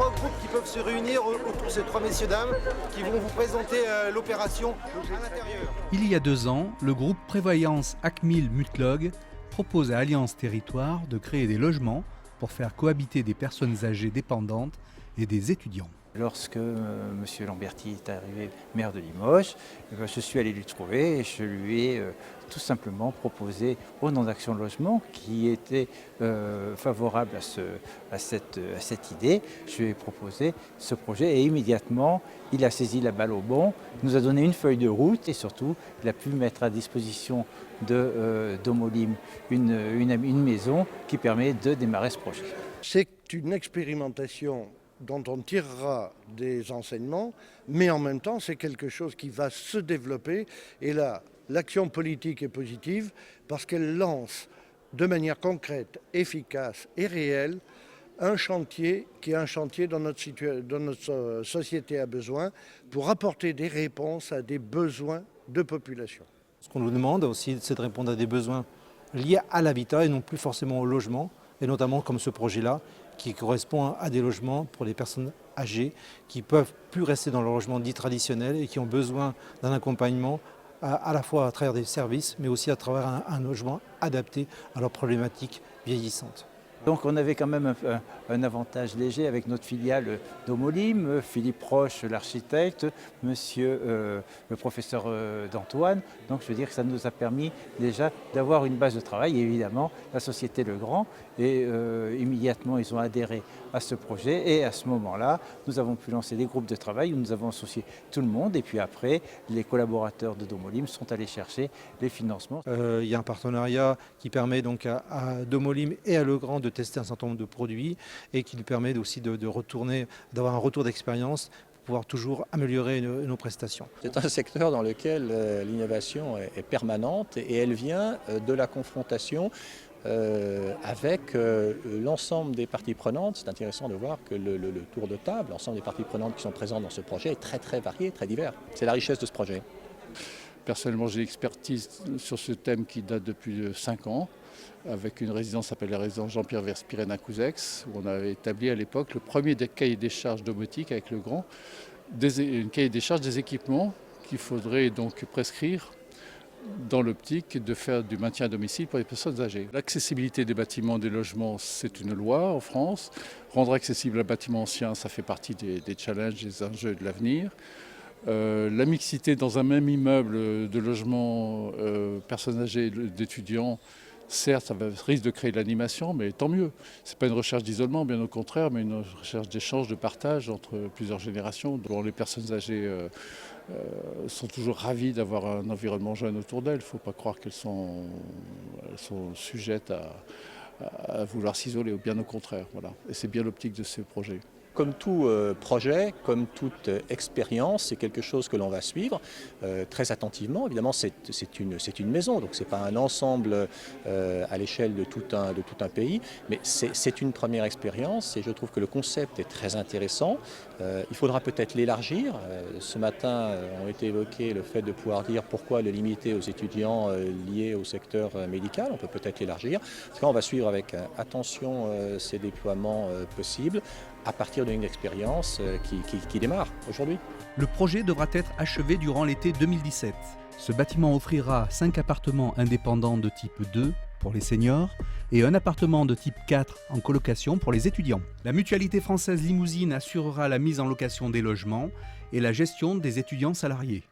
trois groupes qui peuvent se réunir autour de ces trois messieurs dames qui vont vous présenter l'opération à l'intérieur. Il y a 2 ans, le groupe Prévoyance Acmil Mutlog propose à Alliance Territoire de créer des logements pour faire cohabiter des personnes âgées dépendantes et des étudiants. Lorsque M. Lamberty est arrivé maire de Limoges, je suis allé lui trouver et je lui ai tout simplement proposé au nom d'Action Logement, qui était favorable à cette idée, je lui ai proposé ce projet et immédiatement il a saisi la balle au bond, il nous a donné une feuille de route et surtout il a pu mettre à disposition d'Homolim une maison qui permet de démarrer ce projet. C'est une expérimentation dont on tirera des enseignements, mais en même temps, c'est quelque chose qui va se développer. Et là, l'action politique est positive parce qu'elle lance de manière concrète, efficace et réelle un chantier qui est un chantier dont notre société a besoin pour apporter des réponses à des besoins de population. Ce qu'on nous demande aussi, c'est de répondre à des besoins liés à l'habitat et non plus forcément au logement, et notamment comme ce projet-là, qui correspond à des logements pour les personnes âgées qui ne peuvent plus rester dans leur logement dit traditionnel et qui ont besoin d'un accompagnement à la fois à travers des services, mais aussi à travers un logement adapté à leurs problématiques vieillissantes. Donc on avait quand même un avantage léger avec notre filiale d'Homolim, Philippe Roche, l'architecte, monsieur le professeur d'Antoine. Donc je veux dire que ça nous a permis déjà d'avoir une base de travail. Et évidemment, la société Legrand, et immédiatement ils ont adhéré à ce projet. Et à ce moment-là, nous avons pu lancer des groupes de travail où nous avons associé tout le monde. Et puis après, les collaborateurs de Homolim sont allés chercher les financements. Il y a un partenariat qui permet donc à Homolim et à Legrand de tester un certain nombre de produits et qui nous permet aussi d'avoir un retour d'expérience pour pouvoir toujours améliorer nos prestations. C'est un secteur dans lequel l'innovation est permanente et elle vient de la confrontation avec l'ensemble des parties prenantes. C'est intéressant de voir que le tour de table, l'ensemble des parties prenantes qui sont présentes dans ce projet est très très varié, très divers. C'est la richesse de ce projet. Personnellement, j'ai l'expertise sur ce thème qui date depuis 5 ans, avec une résidence qui s'appelle la résidence Jean-Pierre Verspiren à Couzex, où on avait établi à l'époque le premier des cahiers des charges domotique avec Legrand, une cahier des charges des équipements qu'il faudrait donc prescrire dans l'optique de faire du maintien à domicile pour les personnes âgées. L'accessibilité des bâtiments, des logements, c'est une loi en France. Rendre accessible un bâtiment ancien, ça fait partie des challenges, des enjeux de l'avenir. La mixité dans un même immeuble de logements, personnes âgées, d'étudiants, certes, ça risque de créer de l'animation, mais tant mieux. Ce n'est pas une recherche d'isolement, bien au contraire, mais une recherche d'échange, de partage entre plusieurs générations, dont les personnes âgées sont toujours ravies d'avoir un environnement jeune autour d'elles. Il ne faut pas croire qu'elles sont sujettes à vouloir s'isoler, ou bien au contraire. Voilà. Et c'est bien l'optique de ce projet. Comme tout projet, comme toute expérience, c'est quelque chose que l'on va suivre très attentivement. Évidemment, c'est une maison, donc ce n'est pas un ensemble à l'échelle de tout un pays, mais c'est une première expérience et je trouve que le concept est très intéressant. Il faudra peut-être l'élargir. Ce matin, on a été évoqué le fait de pouvoir dire pourquoi le limiter aux étudiants liés au secteur médical. On peut peut-être l'élargir. En tout cas, on va suivre avec attention ces déploiements possibles à partir d'une expérience qui démarre aujourd'hui. Le projet devra être achevé durant l'été 2017. Ce bâtiment offrira 5 appartements indépendants de type 2 pour les seniors et un appartement de type 4 en colocation pour les étudiants. La Mutualité Française Limousine assurera la mise en location des logements et la gestion des étudiants salariés.